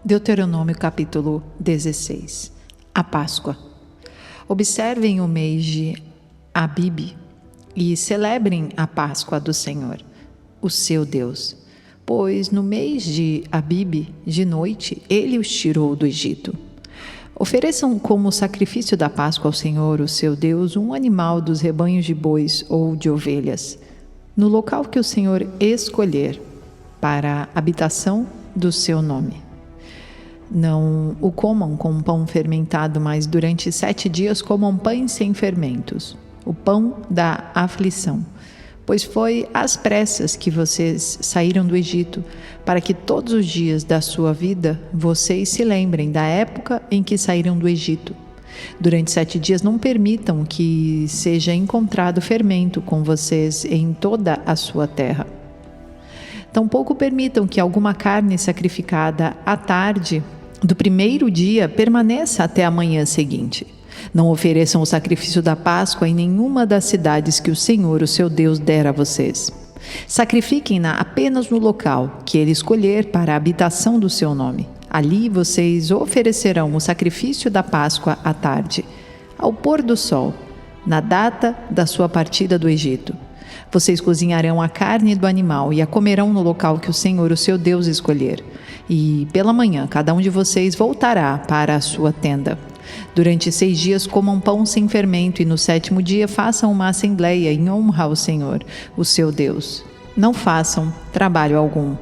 Deuteronômio capítulo 16. A Páscoa. Observem o mês de Abibe e celebrem a Páscoa do Senhor, o seu Deus. Pois no mês de Abibe, de noite, ele os tirou do Egito. Ofereçam como sacrifício da Páscoa ao Senhor, o seu Deus, um animal dos rebanhos de bois ou de ovelhas, no local que o Senhor escolher, para a habitação do seu nome. Não o comam com pão fermentado, mas durante 7 dias comam pães sem fermentos, o pão da aflição. Pois foi às pressas que vocês saíram do Egito, para que todos os dias da sua vida vocês se lembrem da época em que saíram do Egito. Durante 7 dias não permitam que seja encontrado fermento com vocês em toda a sua terra. Tampouco permitam que alguma carne sacrificada à tarde do primeiro dia permaneça até a manhã seguinte. Não ofereçam o sacrifício da Páscoa em nenhuma das cidades que o Senhor, o seu Deus, der a vocês. Sacrifiquem-na apenas no local que ele escolher para a habitação do seu nome. Ali vocês oferecerão o sacrifício da Páscoa à tarde, ao pôr do sol, na data da sua partida do Egito. Vocês cozinharão a carne do animal e a comerão no local que o Senhor, o seu Deus, escolher. E pela manhã, cada um de vocês voltará para a sua tenda. Durante 6 dias comam pão sem fermento e no 7º dia façam uma assembleia em honra ao Senhor, o seu Deus. Não façam trabalho algum.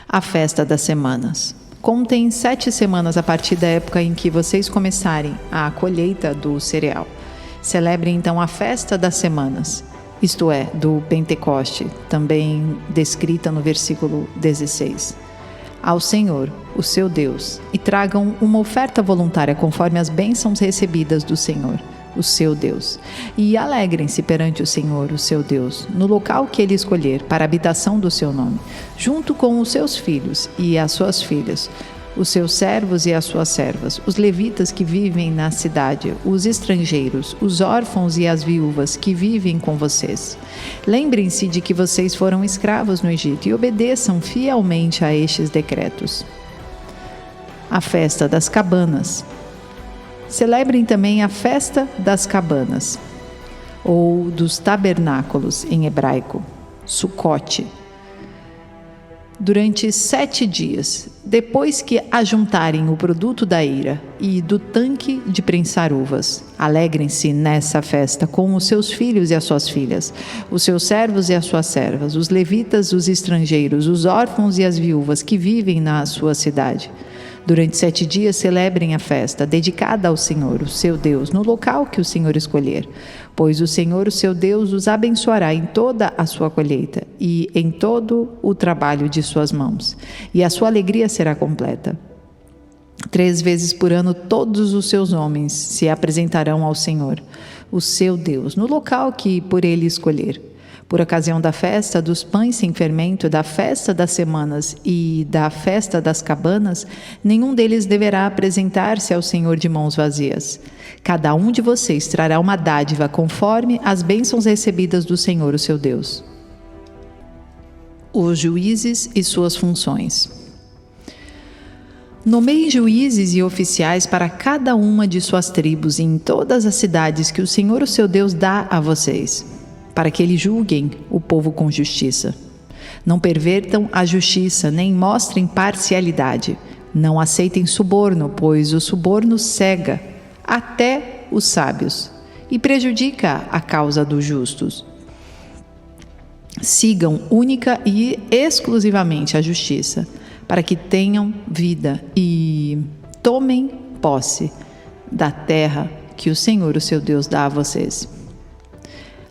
A festa das semanas. Contem 7 semanas a partir da época em que vocês começarem a colheita do cereal. Celebrem então a festa das semanas, isto é, do Pentecoste, também descrita no versículo 16, ao Senhor, o seu Deus, e tragam uma oferta voluntária conforme as bênçãos recebidas do Senhor, o seu Deus. E alegrem-se perante o Senhor, o seu Deus, no local que ele escolher para a habitação do seu nome, junto com os seus filhos e as suas filhas, os seus servos e as suas servas, os levitas que vivem na cidade, os estrangeiros, os órfãos e as viúvas que vivem com vocês. Lembrem-se de que vocês foram escravos no Egito e obedeçam fielmente a estes decretos. A festa das cabanas. Celebrem também a festa das cabanas, ou dos tabernáculos em hebraico, Sucote. Durante 7 dias, depois que ajuntarem o produto da eira e do tanque de prensar uvas, alegrem-se nessa festa com os seus filhos e as suas filhas, os seus servos e as suas servas, os levitas, os estrangeiros, os órfãos e as viúvas que vivem na sua cidade. Durante 7 dias celebrem a festa, dedicada ao Senhor, o seu Deus, no local que o Senhor escolher. Pois o Senhor, o seu Deus, os abençoará em toda a sua colheita e em todo o trabalho de suas mãos. E a sua alegria será completa. 3 vezes por ano todos os seus homens se apresentarão ao Senhor, o seu Deus, no local que por ele escolher. Por ocasião da festa dos pães sem fermento, da festa das semanas e da festa das cabanas, nenhum deles deverá apresentar-se ao Senhor de mãos vazias. Cada um de vocês trará uma dádiva conforme as bênçãos recebidas do Senhor, o seu Deus. Os juízes e suas funções. Nomeie juízes e oficiais para cada uma de suas tribos em todas as cidades que o Senhor, o seu Deus, dá a vocês, para que eles julguem o povo com justiça. Não pervertam a justiça, nem mostrem parcialidade. Não aceitem suborno, pois o suborno cega até os sábios e prejudica a causa dos justos. Sigam única e exclusivamente a justiça, para que tenham vida e tomem posse da terra que o Senhor, o seu Deus, dá a vocês.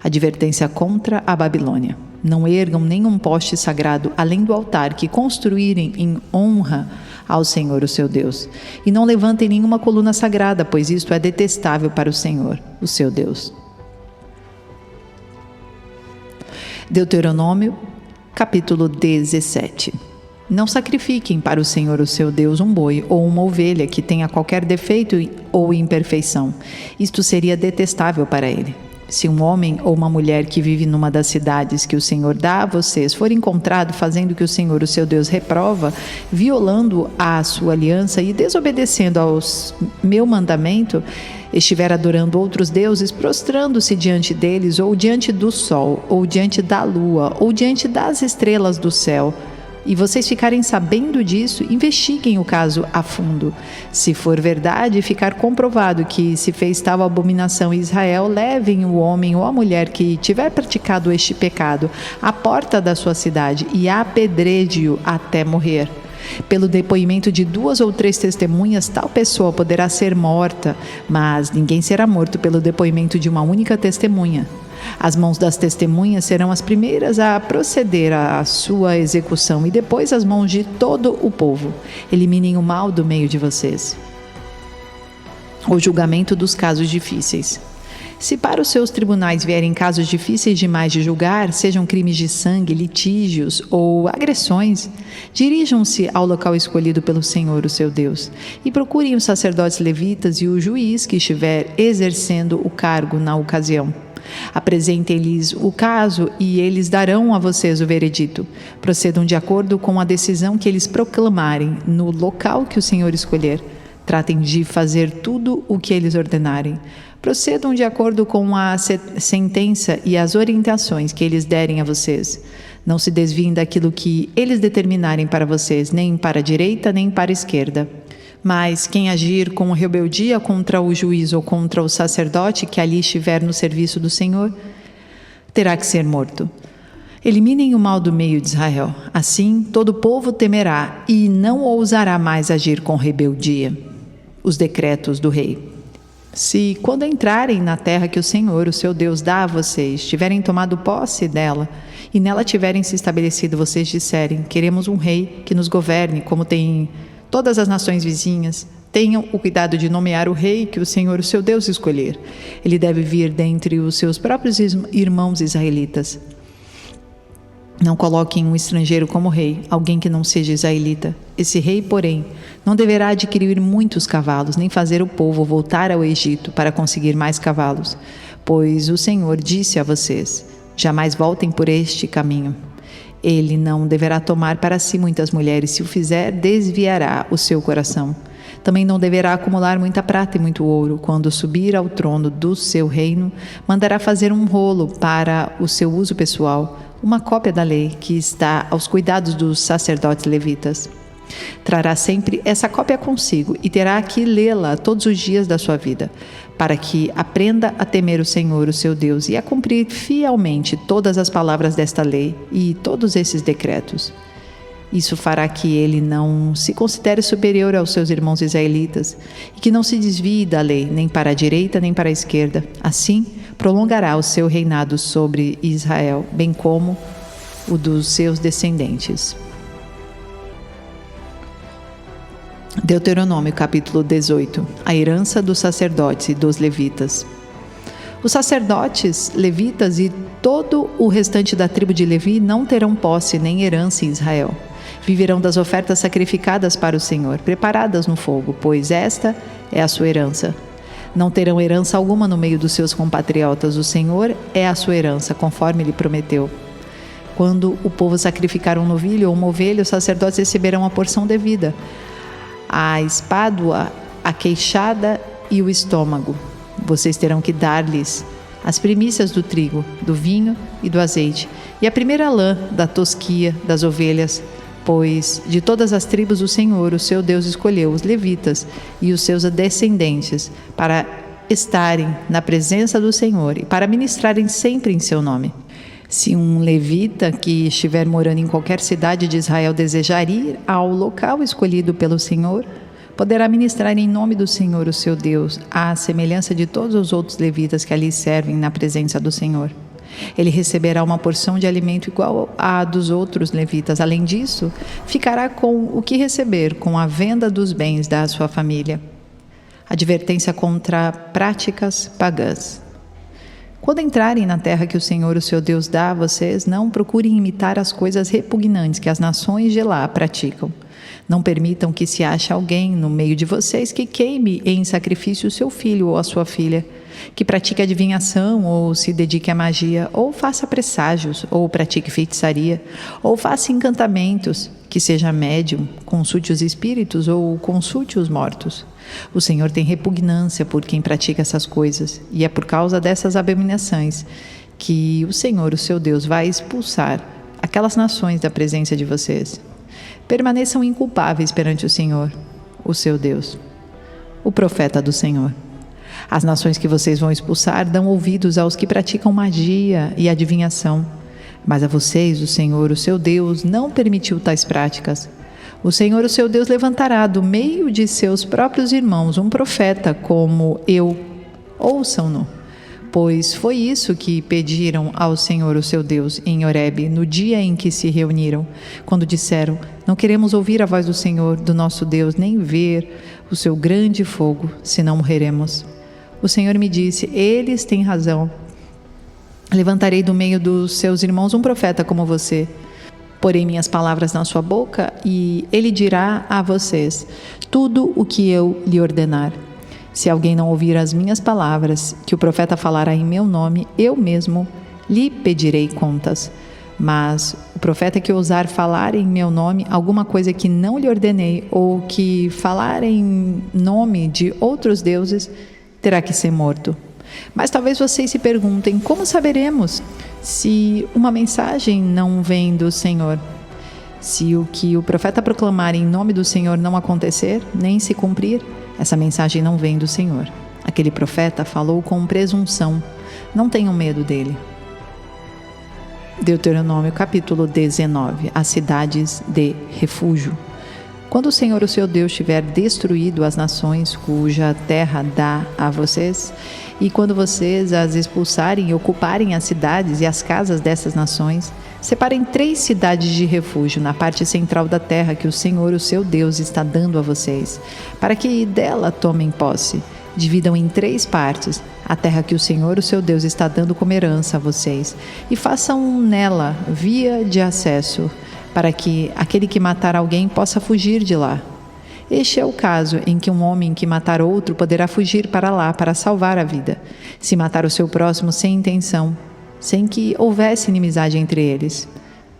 Advertência contra a Babilônia. Não ergam nenhum poste sagrado além do altar que construírem em honra ao Senhor, o seu Deus. E não levantem nenhuma coluna sagrada, pois isto é detestável para o Senhor, o seu Deus. Deuteronômio, capítulo 17. Não sacrifiquem para o Senhor, o seu Deus, um boi ou uma ovelha que tenha qualquer defeito ou imperfeição. Isto seria detestável para ele. Se um homem ou uma mulher que vive numa das cidades que o Senhor dá a vocês for encontrado fazendo o que o Senhor, o seu Deus, reprova, violando a sua aliança e desobedecendo ao meu mandamento, estiver adorando outros deuses, prostrando-se diante deles, ou diante do sol, ou diante da lua, ou diante das estrelas do céu, e vocês ficarem sabendo disso, investiguem o caso a fundo. Se for verdade, ficar comprovado que se fez tal abominação em Israel, levem o homem ou a mulher que tiver praticado este pecado à porta da sua cidade e apedreje-o até morrer. Pelo depoimento de 2 ou 3 testemunhas, tal pessoa poderá ser morta, mas ninguém será morto pelo depoimento de uma única testemunha. As mãos das testemunhas serão as primeiras a proceder à sua execução e depois as mãos de todo o povo. Eliminem o mal do meio de vocês. O julgamento dos casos difíceis. Se para os seus tribunais vierem casos difíceis demais de julgar, sejam crimes de sangue, litígios ou agressões, dirijam-se ao local escolhido pelo Senhor, o seu Deus, e procurem os sacerdotes levitas e o juiz que estiver exercendo o cargo na ocasião. Apresentem-lhes o caso e eles darão a vocês o veredito. Procedam de acordo com a decisão que eles proclamarem no local que o Senhor escolher. Tratem de fazer tudo o que eles ordenarem. Procedam de acordo com a sentença e as orientações que eles derem a vocês. Não se desviem daquilo que eles determinarem para vocês, nem para a direita, nem para a esquerda. Mas quem agir com rebeldia contra o juiz ou contra o sacerdote que ali estiver no serviço do Senhor, terá que ser morto. Eliminem o mal do meio de Israel. Assim, todo o povo temerá e não ousará mais agir com rebeldia. Os decretos do rei. Se, quando entrarem na terra que o Senhor, o seu Deus, dá a vocês, tiverem tomado posse dela e nela tiverem se estabelecido, vocês disserem: queremos um rei que nos governe, como tem todas as nações vizinhas, tenham o cuidado de nomear o rei que o Senhor, o seu Deus, escolher. Ele deve vir dentre os seus próprios irmãos israelitas. Não coloquem um estrangeiro como rei, alguém que não seja israelita. Esse rei, porém, não deverá adquirir muitos cavalos, nem fazer o povo voltar ao Egito para conseguir mais cavalos, pois o Senhor disse a vocês: jamais voltem por este caminho. Ele não deverá tomar para si muitas mulheres, se o fizer, desviará o seu coração. Também não deverá acumular muita prata e muito ouro. Quando subir ao trono do seu reino, mandará fazer um rolo para o seu uso pessoal, uma cópia da lei que está aos cuidados dos sacerdotes levitas. Trará sempre essa cópia consigo e terá que lê-la todos os dias da sua vida, para que aprenda a temer o Senhor, o seu Deus, e a cumprir fielmente todas as palavras desta lei e todos esses decretos. Isso fará que ele não se considere superior aos seus irmãos israelitas e que não se desvie da lei, nem para a direita nem para a esquerda. Assim, prolongará o seu reinado sobre Israel, bem como o dos seus descendentes. Deuteronômio capítulo 18. A herança dos sacerdotes e dos levitas. Os sacerdotes, levitas e todo o restante da tribo de Levi não terão posse nem herança em Israel. Viverão das ofertas sacrificadas para o Senhor, preparadas no fogo, pois esta é a sua herança. Não terão herança alguma no meio dos seus compatriotas. O Senhor é a sua herança, conforme Ele prometeu. Quando o povo sacrificar um novilho ou uma ovelha, os sacerdotes receberão a porção devida: a espádua, a queixada e o estômago. Vocês terão que dar-lhes as primícias do trigo, do vinho e do azeite, e a primeira lã da tosquia das ovelhas, pois de todas as tribos o Senhor, o seu Deus, escolheu os levitas e os seus descendentes para estarem na presença do Senhor e para ministrarem sempre em seu nome. Se um levita que estiver morando em qualquer cidade de Israel desejar ir ao local escolhido pelo Senhor, poderá ministrar em nome do Senhor, o seu Deus, à semelhança de todos os outros levitas que ali servem na presença do Senhor. Ele receberá uma porção de alimento igual à dos outros levitas. Além disso, ficará com o que receber com a venda dos bens da sua família. Advertência contra práticas pagãs. Quando entrarem na terra que o Senhor, o seu Deus, dá a vocês, não procurem imitar as coisas repugnantes que as nações de lá praticam. Não permitam que se ache alguém no meio de vocês que queime em sacrifício o seu filho ou a sua filha, que pratique adivinhação ou se dedique à magia, ou faça presságios, ou pratique feitiçaria, ou faça encantamentos, que seja médium, consulte os espíritos ou consulte os mortos. O Senhor tem repugnância por quem pratica essas coisas, e é por causa dessas abominações que o Senhor, o seu Deus, vai expulsar aquelas nações da presença de vocês. Permaneçam inculpáveis perante o Senhor, o seu Deus, o profeta do Senhor. As nações que vocês vão expulsar dão ouvidos aos que praticam magia e adivinhação, mas a vocês, o Senhor, o seu Deus, não permitiu tais práticas. O Senhor, o seu Deus, levantará do meio de seus próprios irmãos um profeta como eu. Ouçam-no, pois foi isso que pediram ao Senhor, o seu Deus, em Horebe, no dia em que se reuniram, quando disseram: não queremos ouvir a voz do Senhor, do nosso Deus, nem ver o seu grande fogo, senão morreremos. O Senhor me disse: eles têm razão. Levantarei do meio dos seus irmãos um profeta como você. Porei minhas palavras na sua boca e ele dirá a vocês tudo o que eu lhe ordenar. Se alguém não ouvir as minhas palavras, que o profeta falará em meu nome, eu mesmo lhe pedirei contas. Mas o profeta que ousar falar em meu nome alguma coisa que não lhe ordenei, ou que falar em nome de outros deuses, terá que ser morto. Mas talvez vocês se perguntem: como saberemos se uma mensagem não vem do Senhor? Se o que o profeta proclamar em nome do Senhor não acontecer, nem se cumprir, essa mensagem não vem do Senhor. Aquele profeta falou com presunção. Não tenham medo dele. Deuteronômio capítulo 19. As cidades de refúgio. Quando o Senhor, o seu Deus, tiver destruído as nações cuja terra dá a vocês, e quando vocês as expulsarem e ocuparem as cidades e as casas dessas nações, separem 3 cidades de refúgio na parte central da terra que o Senhor, o seu Deus, está dando a vocês, para que dela tomem posse. Dividam em 3 partes a terra que o Senhor, o seu Deus, está dando como herança a vocês, e façam nela via de acesso, para que aquele que matar alguém possa fugir de lá. Este é o caso em que um homem que matar outro poderá fugir para lá para salvar a vida, se matar o seu próximo sem intenção, sem que houvesse inimizade entre eles.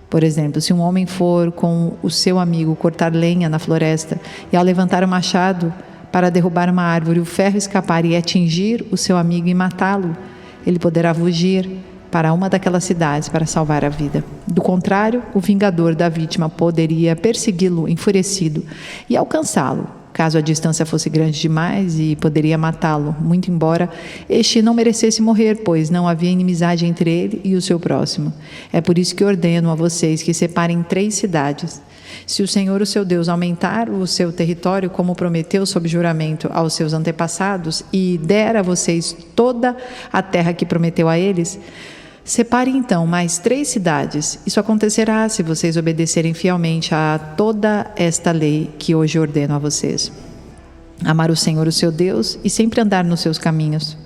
Por exemplo, se um homem for com o seu amigo cortar lenha na floresta e, ao levantar o machado para derrubar uma árvore, o ferro escapar e atingir o seu amigo e matá-lo, ele poderá fugir para uma daquelas cidades para salvar a vida. Do contrário, o vingador da vítima poderia persegui-lo enfurecido e alcançá-lo, caso a distância fosse grande demais, e poderia matá-lo, muito embora este não merecesse morrer, pois não havia inimizade entre ele e o seu próximo. É por isso que ordeno a vocês que separem 3 cidades. Se o Senhor, o seu Deus, aumentar o seu território, como prometeu sob juramento aos seus antepassados, e der a vocês toda a terra que prometeu a eles, separe então mais 3 cidades. Isso acontecerá se vocês obedecerem fielmente a toda esta lei que hoje ordeno a vocês. Amar o Senhor, o seu Deus, e sempre andar nos seus caminhos.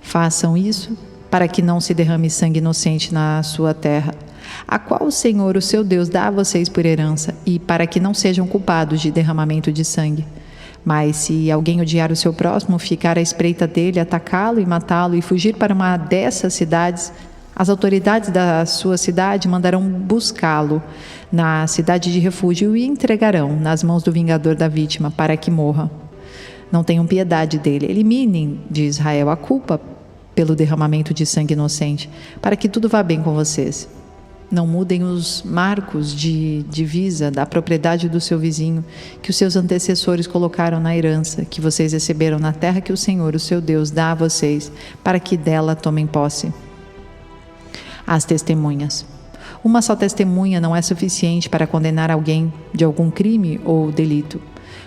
Façam isso para que não se derrame sangue inocente na sua terra, a qual o Senhor, o seu Deus, dá a vocês por herança, e para que não sejam culpados de derramamento de sangue. Mas se alguém odiar o seu próximo, ficar à espreita dele, atacá-lo e matá-lo, e fugir para uma dessas cidades, as autoridades da sua cidade mandarão buscá-lo na cidade de refúgio e o entregarão nas mãos do vingador da vítima para que morra. Não tenham piedade dele. Eliminem de Israel a culpa pelo derramamento de sangue inocente, para que tudo vá bem com vocês. Não mudem os marcos de divisa da propriedade do seu vizinho, que os seus antecessores colocaram na herança, que vocês receberam na terra que o Senhor, o seu Deus, dá a vocês, para que dela tomem posse. As testemunhas. Uma só testemunha não é suficiente para condenar alguém de algum crime ou delito.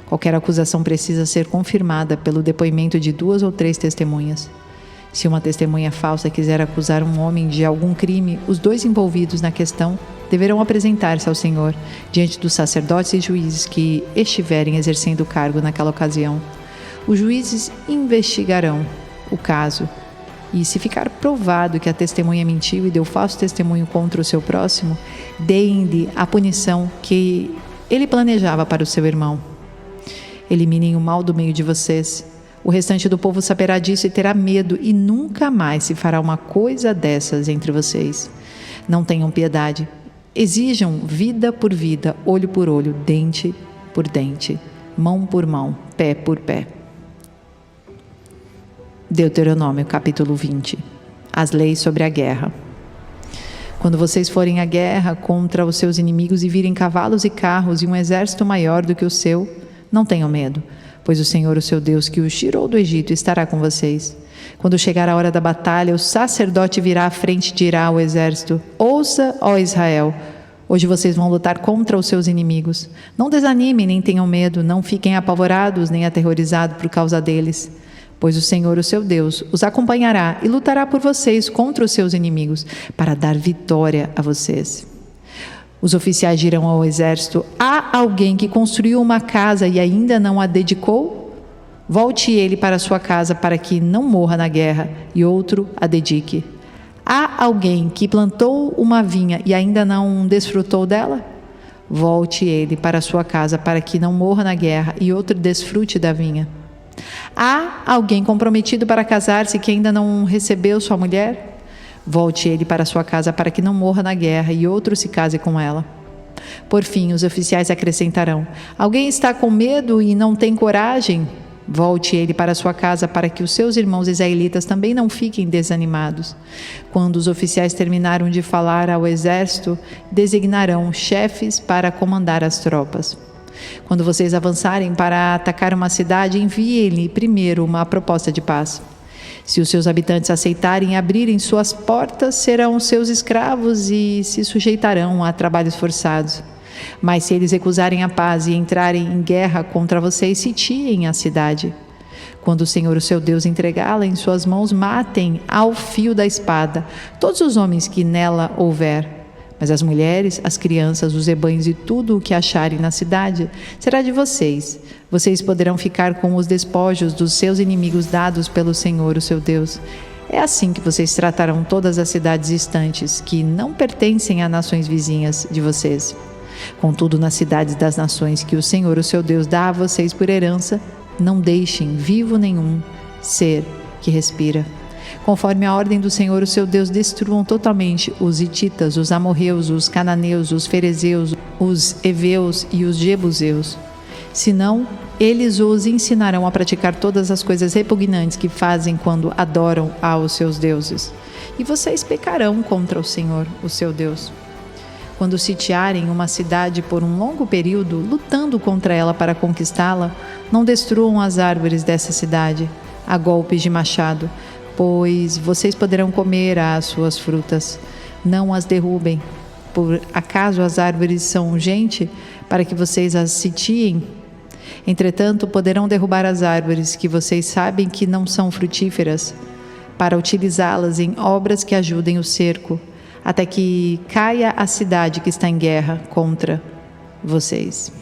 Qualquer acusação precisa ser confirmada pelo depoimento de 2 ou 3 testemunhas. Se uma testemunha falsa quiser acusar um homem de algum crime, os 2 envolvidos na questão deverão apresentar-se ao Senhor diante dos sacerdotes e juízes que estiverem exercendo o cargo naquela ocasião. Os juízes investigarão o caso E se ficar provado que a testemunha mentiu e deu falso testemunho contra o seu próximo, deem-lhe a punição que ele planejava para o seu irmão. Eliminem o mal do meio de vocês. O restante do povo saberá disso e terá medo, e nunca mais se fará uma coisa dessas entre vocês. Não tenham piedade. Exijam vida por vida, olho por olho, dente por dente, mão por mão, pé por pé. Deuteronômio, capítulo 20. As leis sobre a guerra. Quando vocês forem à guerra contra os seus inimigos e virem cavalos e carros e um exército maior do que o seu, não tenham medo, pois o Senhor, o seu Deus, que os tirou do Egito, estará com vocês. Quando chegar a hora da batalha, o sacerdote virá à frente e dirá ao exército: ouça, ó Israel, hoje vocês vão lutar contra os seus inimigos. Não desanimem, nem tenham medo, não fiquem apavorados, nem aterrorizados por causa deles. Pois o Senhor, o seu Deus, os acompanhará e lutará por vocês contra os seus inimigos, para dar vitória a vocês. Os oficiais dirão ao exército: há alguém que construiu uma casa e ainda não a dedicou? Volte ele para sua casa para que não morra na guerra, e outro a dedique. Há alguém que plantou uma vinha e ainda não desfrutou dela? Volte ele para sua casa para que não morra na guerra, e outro desfrute da vinha. Há alguém comprometido para casar-se que ainda não recebeu sua mulher? Volte ele para sua casa para que não morra na guerra, e outro se case com ela. Por fim, os oficiais acrescentarão: alguém está com medo e não tem coragem? Volte ele para sua casa para que os seus irmãos israelitas também não fiquem desanimados. Quando os oficiais terminaram de falar ao exército, designarão chefes para comandar as tropas. Quando vocês avançarem para atacar uma cidade, enviem-lhe primeiro uma proposta de paz. Se os seus habitantes aceitarem e abrirem suas portas, serão seus escravos e se sujeitarão a trabalhos forçados. Mas se eles recusarem a paz e entrarem em guerra contra vocês, sitiem a cidade. Quando o Senhor, o seu Deus, entregá-la em suas mãos, matem ao fio da espada todos os homens que nela houver. Mas as mulheres, as crianças, os rebanhos e tudo o que acharem na cidade será de vocês. Vocês poderão ficar com os despojos dos seus inimigos dados pelo Senhor, o seu Deus. É assim que vocês tratarão todas as cidades distantes, que não pertencem a nações vizinhas de vocês. Contudo, nas cidades das nações que o Senhor, o seu Deus, dá a vocês por herança, não deixem vivo nenhum ser que respira. Conforme a ordem do Senhor, o seu Deus, destruam totalmente os hititas, os amorreus, os cananeus, os ferezeus, os heveus e os jebuseus. Senão, eles os ensinarão a praticar todas as coisas repugnantes que fazem quando adoram aos seus deuses. E vocês pecarão contra o Senhor, o seu Deus. Quando sitiarem uma cidade por um longo período, lutando contra ela para conquistá-la, não destruam as árvores dessa cidade a golpes de machado, pois vocês poderão comer as suas frutas. Não as derrubem. Por acaso as árvores são gente para que vocês as sitiem? Entretanto, poderão derrubar as árvores que vocês sabem que não são frutíferas, para utilizá-las em obras que ajudem o cerco, até que caia a cidade que está em guerra contra vocês.